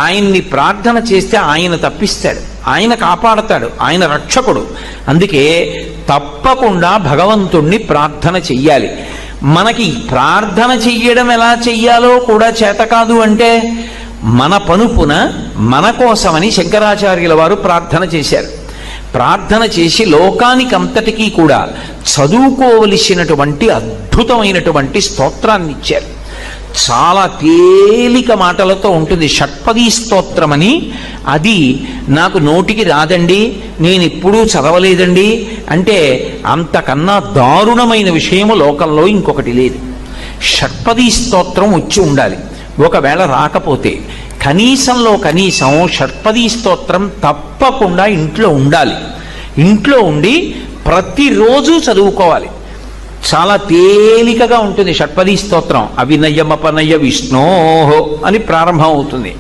ఆయన్ని ప్రార్థన చేస్తే ఆయన తప్పిస్తాడు, ఆయన కాపాడతాడు, ఆయన రక్షకుడు. అందుకే తప్పకుండా భగవంతుణ్ణి ప్రార్థన చెయ్యాలి. మనకి ప్రార్థన చెయ్యడం ఎలా చెయ్యాలో కూడా చేత కాదు అంటే మన పనుపున మన కోసమని శంకరాచార్యుల వారు ప్రార్థన చేశారు. ప్రార్థన చేసి లోకానికంతటికీ కూడా చదువుకోవలసినటువంటి అద్భుతమైనటువంటి స్తోత్రాన్ని ఇచ్చారు. చాలా తేలిక మాటలతో ఉంటుంది. షట్పదీ స్తోత్రమని, అది నాకు నోటికి రాదండి, నేను ఎప్పుడూ చదవలేదండి అంటే అంతకన్నా దారుణమైన విషయము లోకంలో ఇంకొకటి లేదు. షట్పదీ స్తోత్రం వచ్చి ఉండాలి. ఒకవేళ రాకపోతే కనీసంలో కనీసం షట్పదీ స్తోత్రం తప్పకుండా ఇంట్లో ఉండాలి. ఇంట్లో ఉండి ప్రతిరోజు చదువుకోవాలి. చాలా తేలికగా ఉంటుంది షట్పదీ స్తోత్రం. అవినయమపనయ విష్ణోహో అని ప్రారంభం అవుతుంది.